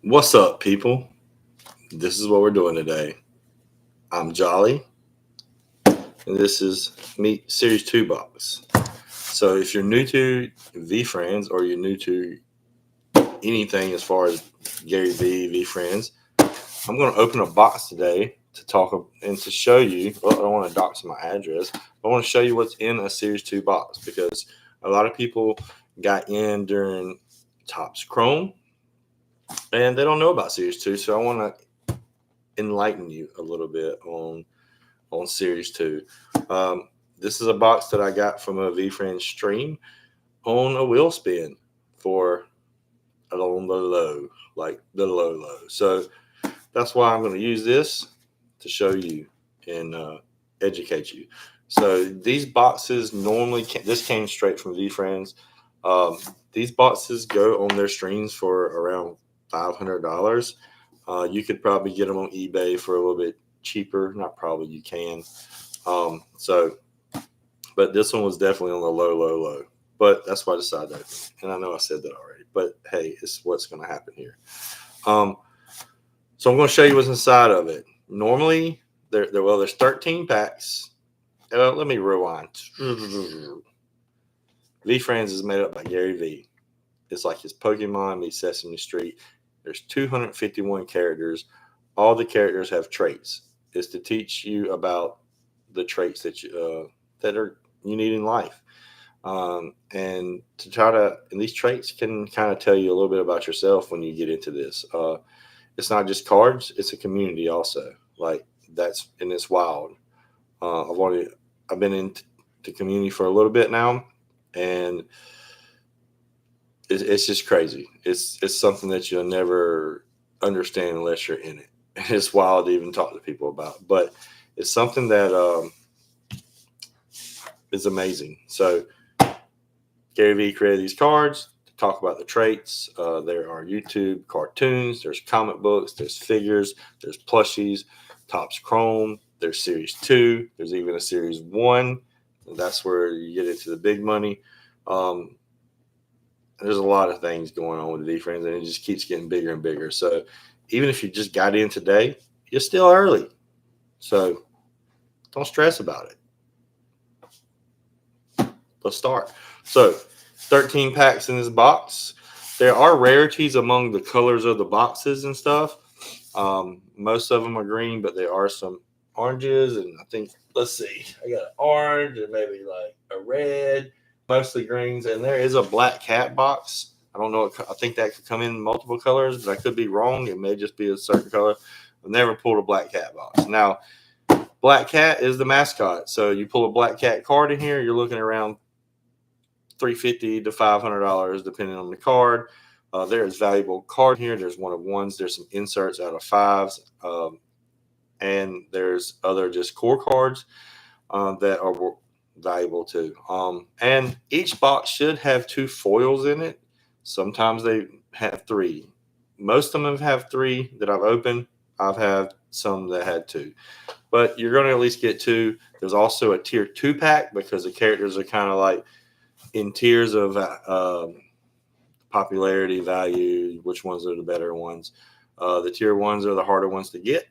What's up, people? This is what we're doing today. I'm Jolly, and this is Meet Series 2 box. So, if you're new to Veefriends or you're new to anything as far as Gary Veefriends, I'm going to open a box today to talk and to show you. Well, I don't want to dox my address, but I want to show you what's in a Series 2 box because a lot of people got in during Topps Chrome and they don't know about Series 2. So, I want to enlighten you a little bit on Series 2. This is a box that I got from a VFriend stream on a wheel spin for on the low, like the low. So that's why I'm going to use this to show you and educate you. So these boxes this came straight from VFriends. These boxes go on their streams for around $500. You could probably get them on eBay for a little bit cheaper. Not probably, you can. But this one was definitely on the low. But that's why I decided to open it. And I know I said that already. But hey, it's what's going to happen here. So I'm going to show you what's inside of it. Normally, there's 13 packs. Let me rewind. VFriends is made up by Gary V. It's like his Pokemon meets Sesame Street. There's 251 characters. All the characters have traits. It's to teach you about the traits that you need in life, and to try to. And these traits can kind of tell you a little bit about yourself when you get into this. It's not just cards; it's a community also. Like it's wild. I've been in the community for a little bit now, and it's just crazy. It's something that you'll never understand unless you're in it. It's wild to even talk to people about, but it's something that is amazing. So Gary Vee created these cards to talk about the traits. There are YouTube cartoons, there's comic books, there's figures, there's plushies, Topps Chrome, there's Series 2, there's even a Series 1. That's where you get into the big money. There's a lot of things going on with the VFriends, and it just keeps getting bigger and bigger. So even if you just got in today, you're still early. So don't stress about it. Let's start. So 13 packs in this box. There are rarities among the colors of the boxes and stuff. Most of them are green, but there are some oranges. And I think, let's see, I got an orange and maybe like a red, mostly greens. And there is a black cat box. I don't know. I think that could come in multiple colors, but I could be wrong. It may just be a certain color. I've never pulled a black cat box. Now, black cat is the mascot. So you pull a black cat card in here, you're looking around $350 to $500 depending on the card. There is valuable card here. There's one of ones. There's some inserts out of fives, and there's other just core cards that are valuable too. And each box should have 2 foils in it. Sometimes they have 3. Most of them have 3 that I've opened. I've had some that had 2, but you're going to at least get 2. There's also a tier 2 pack because the characters are kind of like in tiers of popularity, value, which ones are the better ones. The tier 1s are the harder ones to get.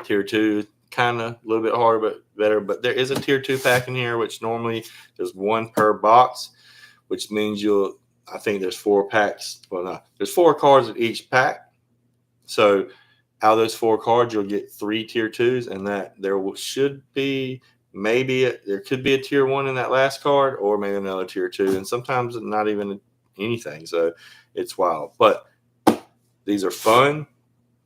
Tier 2, kind of a little bit harder, but better. But there is a tier 2 pack in here, which normally there's 1 per box, which means I think there's 4 packs. Well, no, there's 4 cards in each pack. So out of those 4 cards, you'll get 3 tier 2s, and that there should be there could be a tier 1 in that last card, or maybe another tier 2, and sometimes not even anything. So it's wild. But these are fun.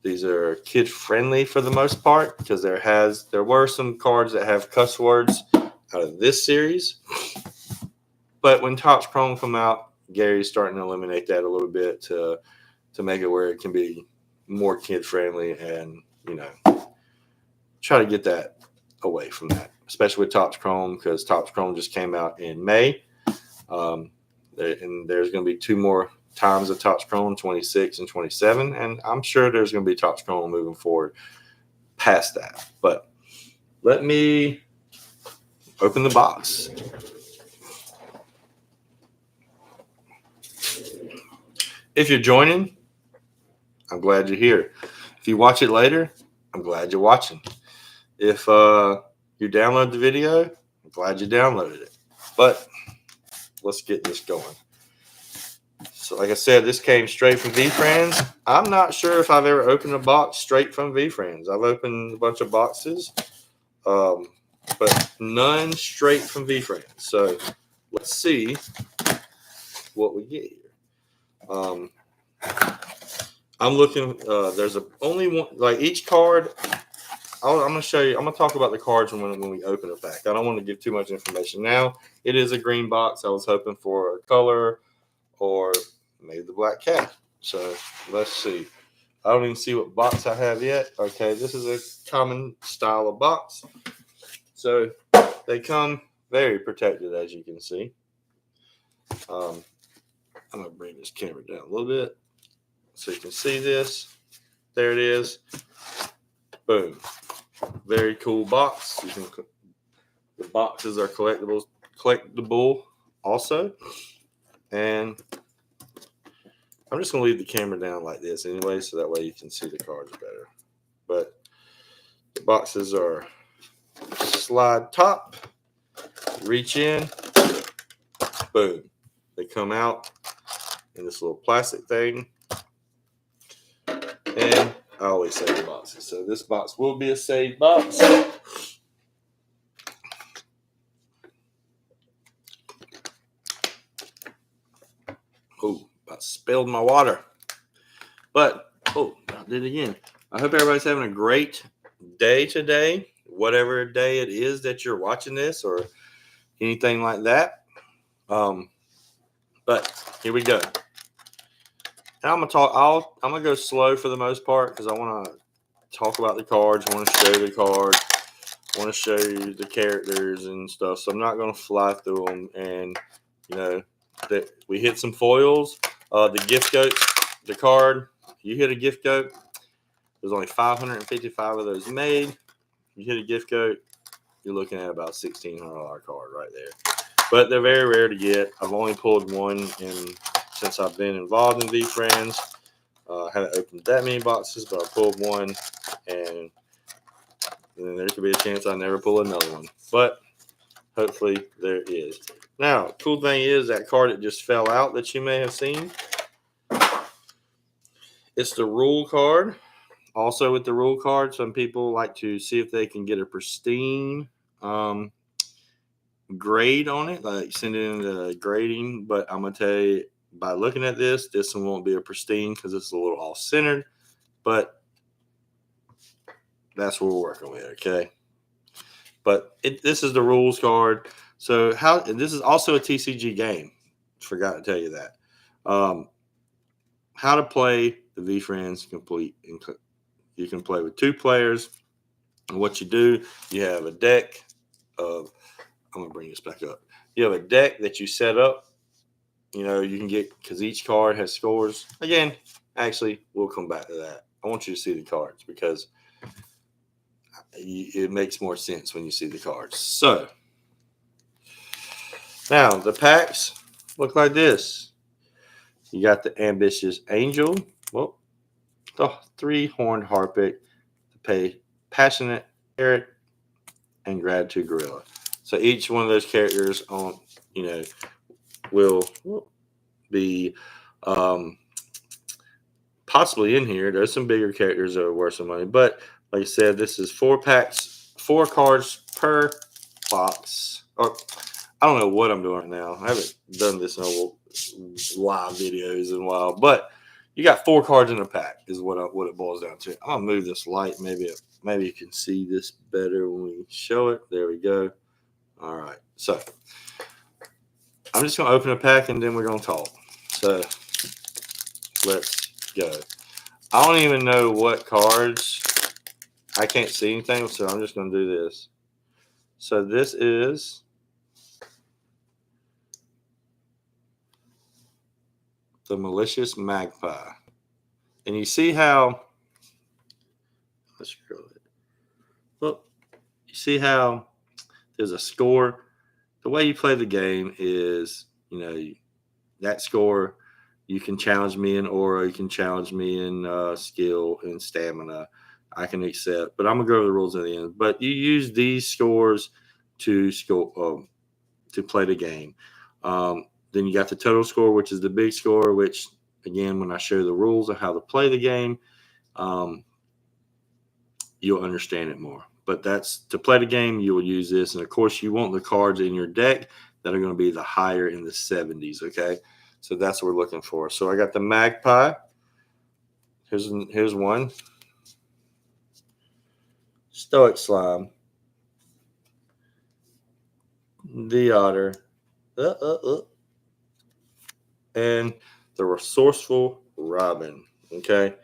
These are kid friendly for the most part because there were some cards that have cuss words out of this series. But when Topps Chrome come out, Gary's starting to eliminate that a little bit to make it where it can be more kid friendly and, try to get that away from that, especially with Topps Chrome because Topps Chrome just came out in May. And there's going to be 2 more times of Topps Chrome, 26 and 27. And I'm sure there's going to be Topps Chrome moving forward past that. But let me open the box. If you're joining, I'm glad you're here. If you watch it later, I'm glad you're watching. If you download the video, I'm glad you downloaded it. But let's get this going. So like I said, this came straight from Veefriends. I'm not sure if I've ever opened a box straight from Veefriends. I've opened a bunch of boxes, but none straight from Veefriends. So let's see what we get here. I'm looking. There's only one. Like each card, I'm going to show you. I'm going to talk about the cards when we open a pack. I don't want to give too much information now. It is a green box. I was hoping for a color or maybe the black cat. So let's see. I don't even see what box I have yet. Okay, this is a common style of box. So they come very protected, as you can see. I'm going to bring this camera down a little bit so you can see this. There it is. Boom. Very cool box. The boxes are collectible also. And I'm just going to leave the camera down like this anyway, so that way you can see the cards better. But the boxes are slide top, reach in, boom. They come out in this little plastic thing. And I always save the boxes. So this box will be a saved box. Oh, about spilled my water. But, I did it again. I hope everybody's having a great day today, whatever day it is that you're watching this or anything like that. But here we go. And I'm gonna go slow for the most part because I want to talk about the cards. I want to show the cards. I want to show you the characters and stuff. So I'm not gonna fly through them. And that we hit some foils. The gift coat, the card. You hit a gift coat. There's only 555 of those made. You hit a gift coat, you're looking at about $1,600 card right there. But they're very rare to get. I've only pulled one since I've been involved in Veefriends. I haven't opened that many boxes, but I pulled one, and then there could be a chance I never pull another one. But hopefully there is. Now, cool thing is that card that just fell out that you may have seen. It's the rule card. Also with the rule card, some people like to see if they can get a pristine grade on it, like send it into grading. But I'm going to tell you, by looking at this one won't be a pristine because it's a little off-centered. But that's what we're working with, okay? But this is the rules card. So and this is also a TCG game. Forgot to tell you that. How to play the Veefriends complete. You can play with 2 players. And what you do, you have a deck of, I'm going to bring this back up. You have a deck that you set up. You can get, because each card has scores. Again, actually, we'll come back to that. I want you to see the cards because it makes more sense when you see the cards. So, now the packs look like this. You got the Ambitious Angel. Well, the 3-horned Harpic, the Passionate Parrot, and Gratitude Gorilla. So each one of those characters will be possibly in here. There's some bigger characters that are worth some money, but like I said, this is 4 packs, 4 cards per box. Or I don't know what I'm doing right now. I haven't done this in live videos in a while, but you got 4 cards in a pack is what it boils down to. I'm gonna move this light. Maybe you can see this better when we show it. There we go. All right. So I'm just gonna open a pack and then we're gonna talk. So let's go. I don't even know what cards. I can't see anything, so I'm just gonna do this. So this is the Malicious Magpie. And you see how, let's scroll it. Look, you see how there's a score. The way you play the game is, that score You can challenge me in aura. You can challenge me in skill and stamina. I can accept, but I'm gonna go over the rules at the end. But you use these scores to score to play the game. Then you got the total score, which is the big score. Which again, when I show the rules of how to play the game, um, you'll understand it more. But that's to play the game, you'll use this, and of course, you want the cards in your deck that are going to be the higher in the 70s. Okay, so that's what we're looking for. So I got the magpie. Here's one. Stoic slime. The otter. And the resourceful robin. Okay,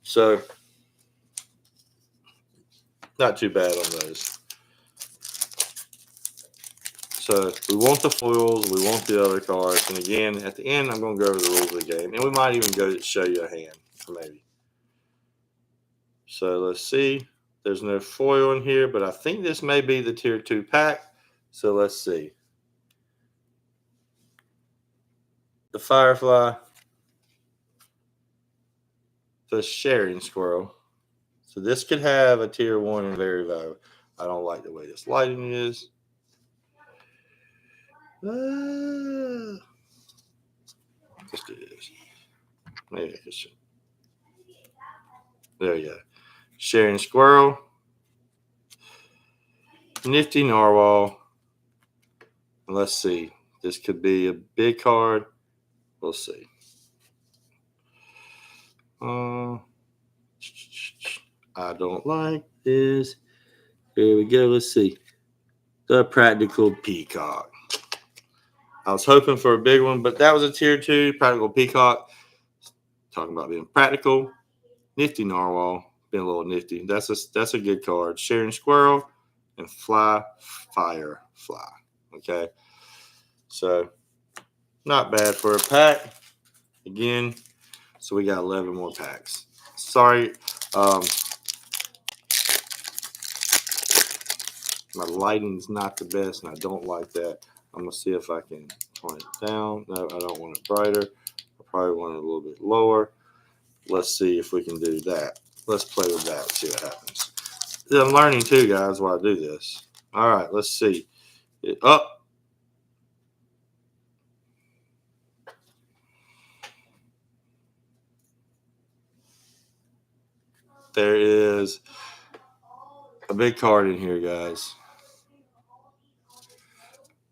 so not too bad on those. So we want the foils, we want the other cards, and again, at the end, I'm going to go over the rules of the game, and we might even go to show you a hand, maybe. So let's see. There's no foil in here, but I think this may be the tier 2 pack. So let's see. The firefly, the sharing squirrel. So this could have a tier 1 and very low. I don't like the way this lighting is. Let's do this. Maybe I can show. There you go. Sharing squirrel. Nifty narwhal. Let's see. This could be a big card. We'll see. I don't like this. Here we go. Let's see. The practical peacock. I was hoping for a big one, but that was a tier 2 practical peacock. Talking about being practical. Nifty narwhal. Being a little nifty. That's a good card. Sharing squirrel and firefly. Okay. So not bad for a pack. Again, so we got 11 more packs. Sorry, my lighting's not the best, and I don't like that. I'm going to see if I can turn it down. No, I don't want it brighter. I probably want it a little bit lower. Let's see if we can do that. Let's play with that, see what happens. I'm learning too, guys, while I do this. All right, let's see. Up. There is a big card in here, guys.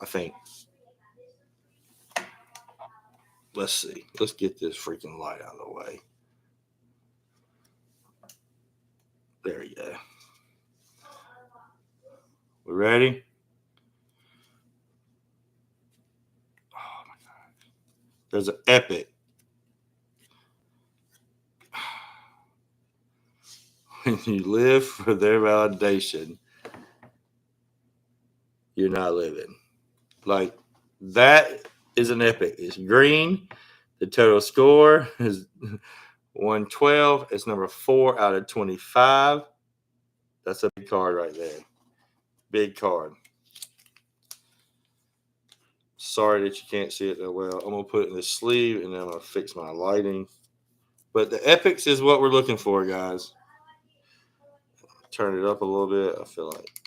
I think. Let's see. Let's get this freaking light out of the way. There you go. We ready? Oh my God. There's an epic. When you live for their validation, you're not living. Like, that is an epic. It's green. The total score is 112. It's number 4 out of 25. That's a big card right there. Big card. Sorry that you can't see it that well. I'm going to put it in the sleeve, and then I'm going to fix my lighting. But the epics is what we're looking for, guys. Turn it up a little bit. I feel like.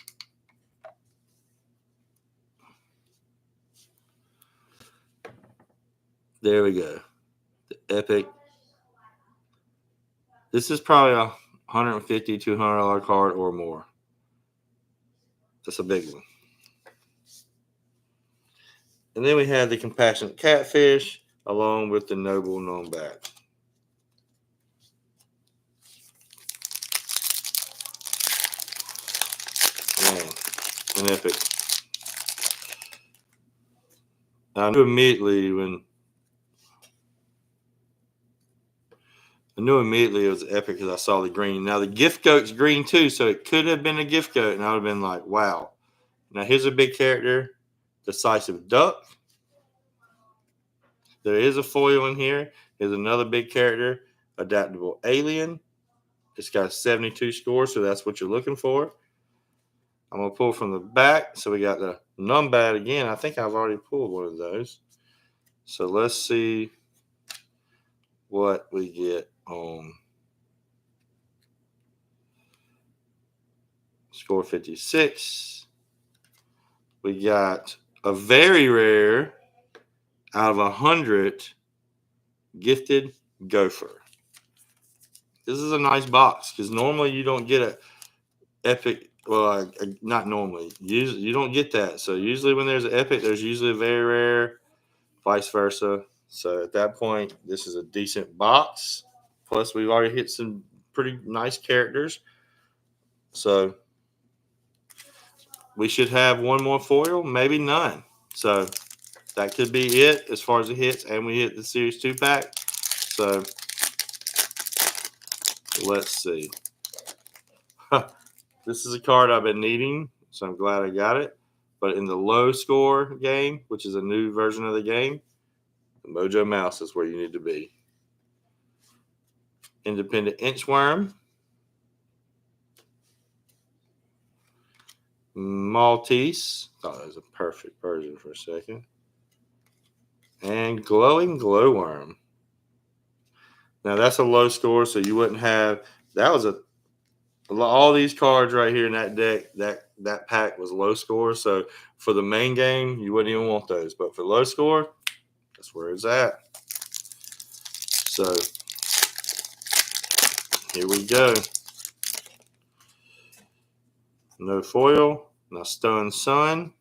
There we go. The epic. This is probably a $150, $200 card or more. That's a big one. And then we have the compassionate catfish along with the noble known-bat. Man, an epic. I knew immediately it was epic because I saw the green. Now the gift goat's green too, so it could have been a gift goat, and I would have been like, wow. Now here's a big character, decisive duck. There is a foil in here. Here's another big character, adaptable alien. It's got a 72 score, so that's what you're looking for. I'm going to pull from the back. So we got the Numbat again. I think I've already pulled one of those. So let's see. what we get on score 56. We got a very rare out of 100 gifted gopher. This is a nice box because normally you don't get a epic. Well, not normally. Usually you don't get that. So usually when there's an epic, there's usually a very rare, vice versa. So at that point, this is a decent box. Plus, we've already hit some pretty nice characters. So we should have one more foil, maybe none. So that could be it as far as the hits. And we hit the Series 2 pack. So let's see. This is a card I've been needing, so I'm glad I got it. But in the low score game, which is a new version of the game, the Mojo Mouse is where you need to be. Independent Inchworm. Maltese. Thought that was a perfect version for a second. And Glowing Glowworm. Now that's a low score, so you wouldn't have. That was all these cards right here in that deck. That pack was low score. So for the main game, you wouldn't even want those. But for low score, that's where it's at. So here we go. No foil. Now Stone Sun.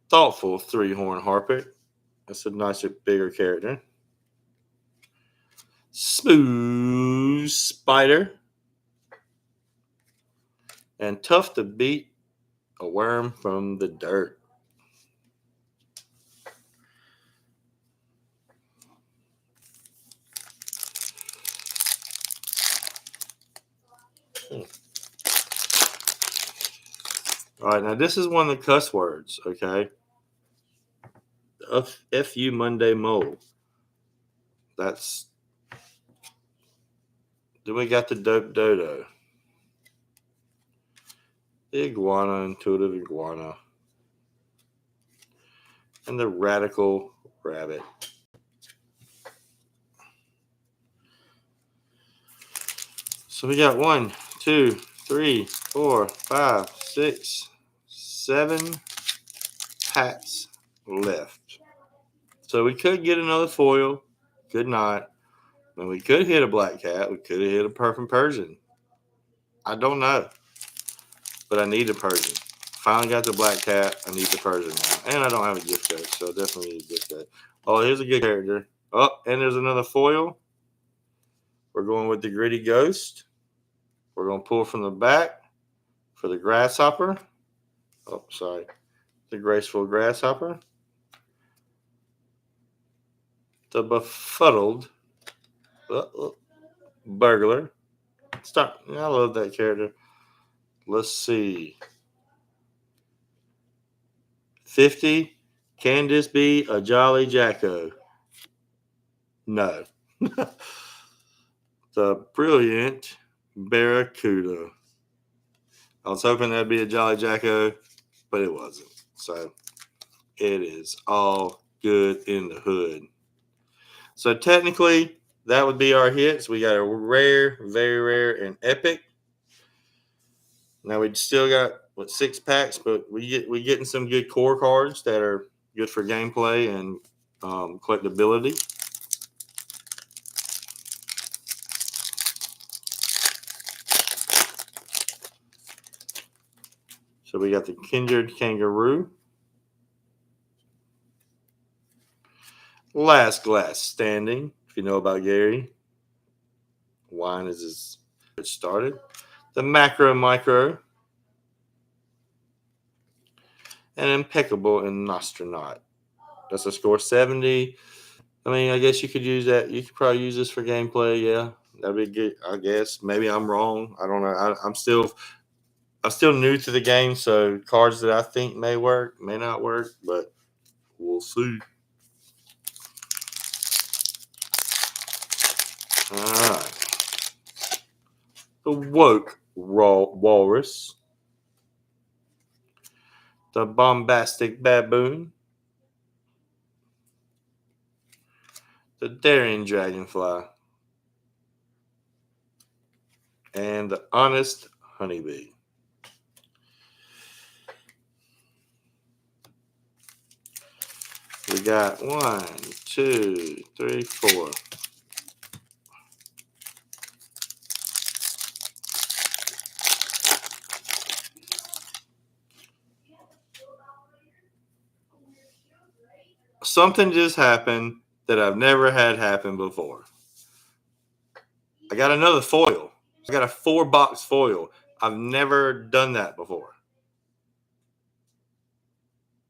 Thoughtful 3-horn Harpet. That's a nicer, bigger character. Smooth Spider. And Tough to Beat, a worm from the dirt. All right, now this is one of the cuss words, okay? F-U Monday Mole. That's. Then we got the Dope Dodo. The Iguana, Intuitive Iguana. And the Radical Rabbit. So we got 1, 2, 3, 4, 5, 6, 7 packs left. So we could get another foil, could not. And we could hit a Black Cat. We could have hit a Perfect Persian. I don't know. But I need a Persian. Finally got the Black Cat. I need the Persian now. And I don't have a gift card, so I definitely need a gift card. Oh, here's a good character. Oh, and there's another foil. We're going with the Gritty Ghost. We're going to pull from the back for the Grasshopper. Oh, sorry. The Graceful Grasshopper. The Befuddled Burglar. Stop. I love that character. Let's see. 50. Can this be a Jolly Jacko? No. The Brilliant Barracuda. I was hoping that'd be a Jolly Jacko, but it wasn't. So it is all good in the hood. So technically, that would be our hits. We got a rare, very rare, and epic. Now we still got 6 packs, but we getting some good core cards that are good for gameplay and collectability. So we got the Kindred Kangaroo. Last Glass Standing. If you know about Gary, wine is his it started. The Macro Micro. And Impeccable and Nostronaut. That's a score 70. I mean, I guess you could use that. You could probably use this for gameplay. Yeah, that'd be good. I guess maybe I'm wrong. I don't know. I'm still new to the game, so cards that I think may work may not work, but we'll see. All right. The Woke Walrus. The Bombastic Baboon. the daring dragonfly, and the honest honeybee. We got 1, 2, 3, 4. Something just happened that I've never had happen before. I got another foil. I got a 4-box foil. I've never done that before.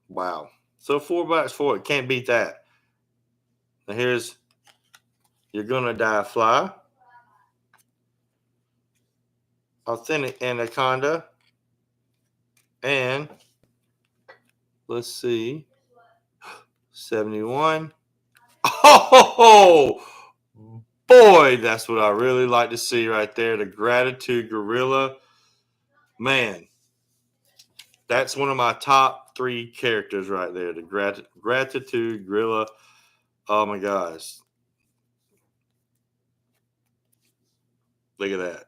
Wow. So 4-box foil, can't beat that. Now here's You're Gonna Die Fly, Authentic Anaconda, and let's see, 71. Oh, boy, that's what I really like to see right there. The Gratitude Gorilla. Man, that's one of my top 3 characters right there. The Gratitude Gorilla. Oh my gosh. Look at that.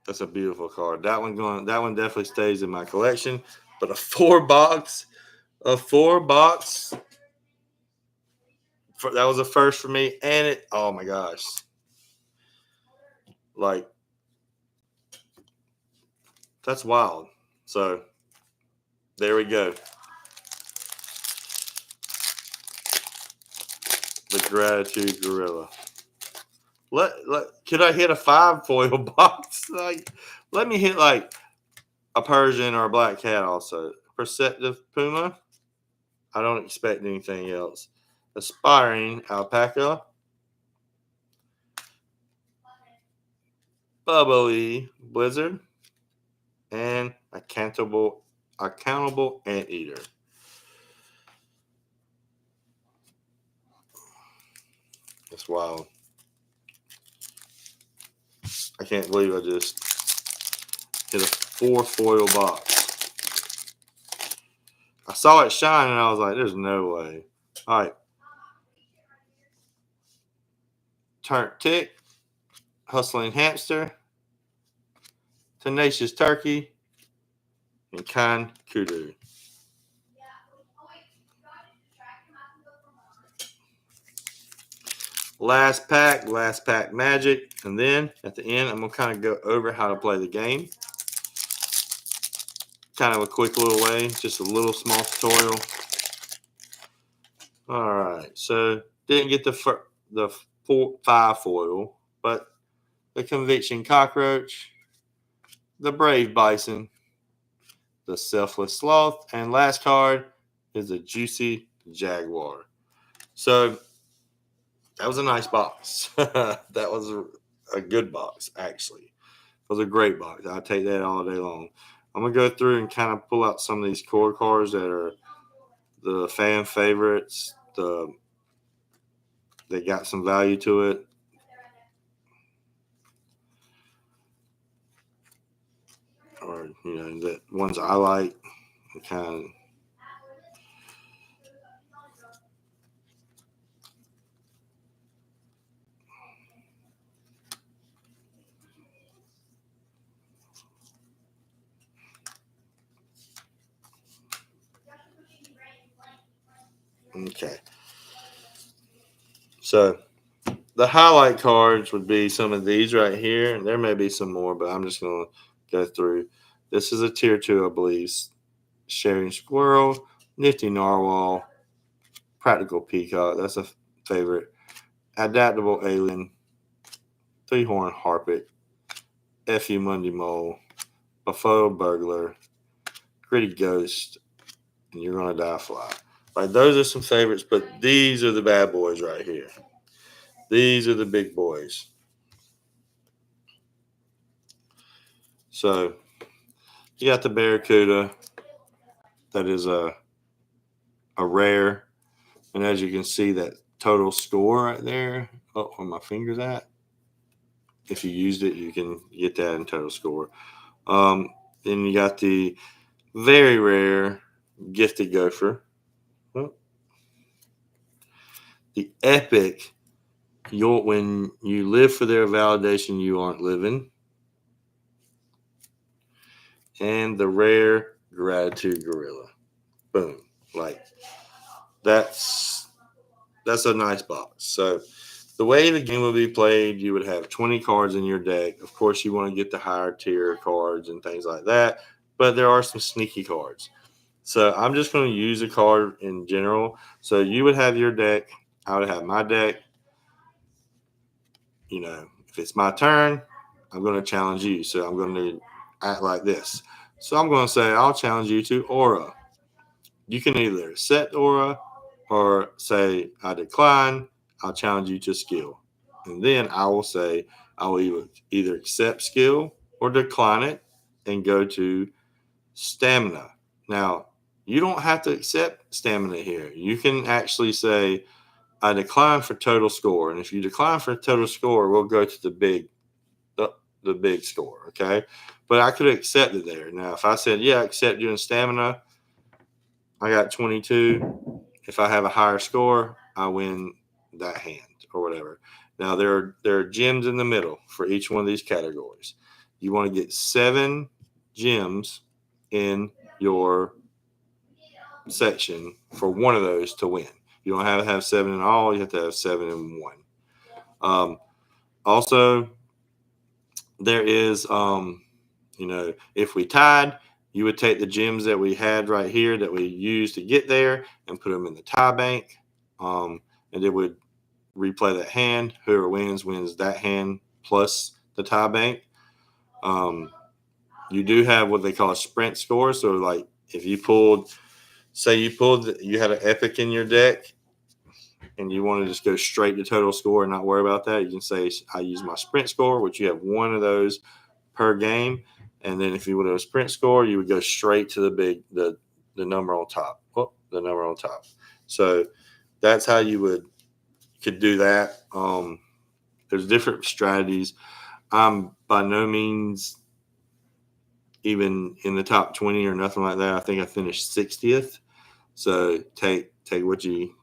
That's a beautiful card. That one definitely stays in my collection. But a 4-box, that was a first for me. And oh my gosh. Like, that's wild. So there we go. The Gratitude Gorilla. Could I hit a 5 foil box? Like, let me hit like a Persian or a black cat also. Perceptive Puma. I don't expect anything else. Aspiring Alpaca. Bubbly Blizzard. And Accountable Anteater. That's wild. I can't believe I just hit a 4 foil box. I saw it shine and I was like, there's no way. All right. Turnt Tick, Hustling Hamster, Tenacious Turkey, and Kind Kudu. Last pack magic. And then at the end, I'm going to kind of go over how to play the game. Kind of a quick little way, just a little small tutorial. All right, so didn't get the 5 foil, but the Conviction Cockroach, the Brave Bison, the Selfless Sloth, and last card is the Juicy Jaguar. So that was a nice box. That was a good box, actually. It was a great box. I'll take that all day long. I'm going to go through and kind of pull out some of these core cards that are the fan favorites. They got some value to it. Or, the ones I like. Kind of. Okay. So the highlight cards would be some of these right here. And there may be some more, but I'm just going to go through. This is a tier 2, I believe. Sharing Squirrel, Nifty Narwhal, Practical Peacock. That's a favorite. Adaptable Alien, 3-Horn Harpet, F.U. Monday Mole, Buffalo Burglar, Gritty Ghost, and You're Gonna Die Fly. Like, those are some favorites, but these are the bad boys right here. These are the big boys. So you got the Barracuda. That is a rare. And as you can see, that total score right there, where my finger's at. If you used it, you can get that in total score. Then you got the very rare Gifted Gopher. The epic when you live for their validation, you aren't living. And the rare gratitude gorilla. Boom. Like that's a nice box. So the way the game will be played, you would have 20 cards in your deck. Of course, you want to get the higher tier cards and things like that, but there are some sneaky cards. So I'm just going to use a card in general. So you would have your deck. I would have my deck. If it's my turn, I'm going to challenge you. So I'm going to act like this. So I'm going to say, I'll challenge you to Aura. You can either accept Aura or say, I decline. I'll challenge you to skill. And then I will say, I will either accept skill or decline it and go to stamina. Now, you don't have to accept stamina here. You can actually say, I decline for total score. And if you decline for total score, we'll go to the big score, okay? But I could accept it there. Now, if I said, yeah, I accept you in stamina, I got 22. If I have a higher score, I win that hand or whatever. Now, there are gems in the middle for each one of these categories. You want to get 7 gems in your section for one of those to win. You don't have to have 7 in all. You have to have 7 in one. Also, there is, if we tied, you would take the gems that we had right here that we used to get there and put them in the tie bank. And it would replay that hand. Whoever wins that hand plus the tie bank. You do have what they call a sprint score. So, like, if you you had an epic in your deck and you want to just go straight to total score and not worry about that, you can say, I use my sprint score, which you have one of those per game. And then if you would have a sprint score, you would go straight to the number on top. The number on top. So that's how you could do that. There's different strategies. I'm by no means even in the top 20 or nothing like that. I think I finished 60th. So take what you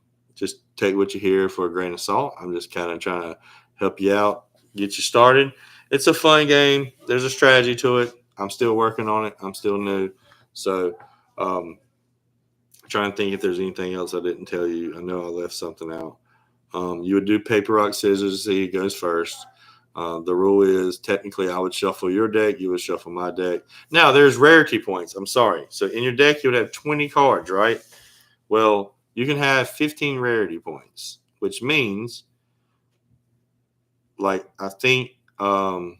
hear for a grain of salt. I'm just kind of trying to help you out, get you started. It's a fun game. There's a strategy to it. I'm still working on it. I'm still new. So trying to think if there's anything else I didn't tell you. I know I left something out. You would do paper, rock, scissors to see who goes first. The rule is technically I would shuffle your deck. You would shuffle my deck. Now, there's rarity points. I'm sorry. So in your deck, you would have 20 cards, right? Well, you can have 15 rarity points, which means, like, I think the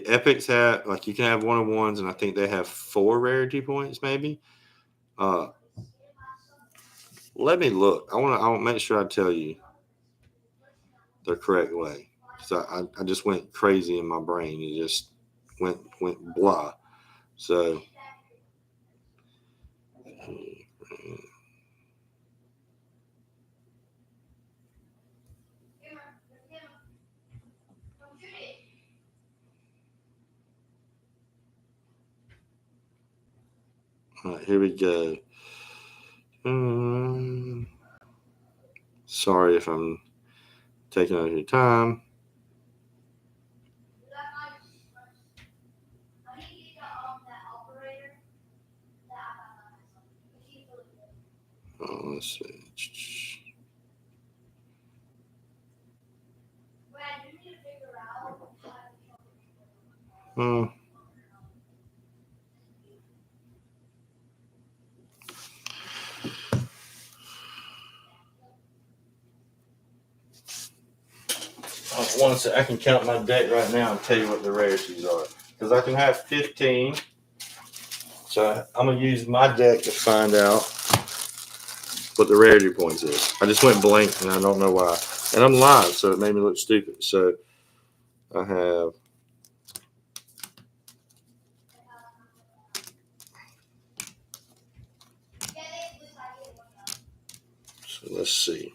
epics have, like, you can have 1-on-1s, and I think they have 4 rarity points, maybe. Let me look. I want to make sure I tell you the correct way. So I just went crazy in my brain. It just went blah. So all right, here we go. Sorry if I'm taking up your time. Let's see. One second, I can count my deck right now and tell you what the rarities are. Because I can have 15. So I'm going to use my deck to find out what the rarity points is. I just went blank and I don't know why. And I'm live, so it made me look stupid. So I have. So let's see.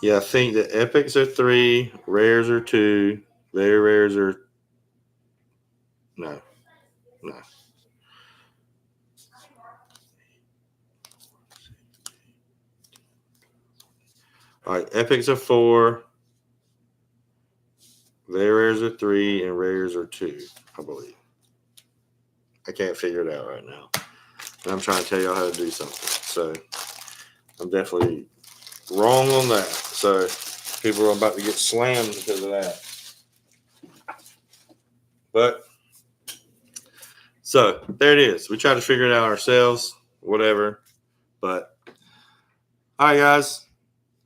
Yeah, I think the epics are 3, rares are 2, very rares are no. All right, epics are 4, very rares are 3, and rares are 2, I believe. I can't figure it out right now. And I'm trying to tell y'all how to do something. So I'm definitely wrong on that. So people are about to get slammed because of that. But so there it is. We tried to figure it out ourselves, whatever. But all right, guys.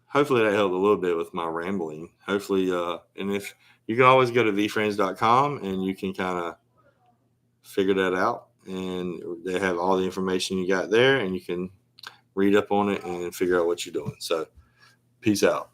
Hopefully that helped a little bit with my rambling. Hopefully, and if you can always go to veefriends.com and you can kind of figure that out. And they have all the information you got there, and you can read up on it and figure out what you're doing. So, peace out.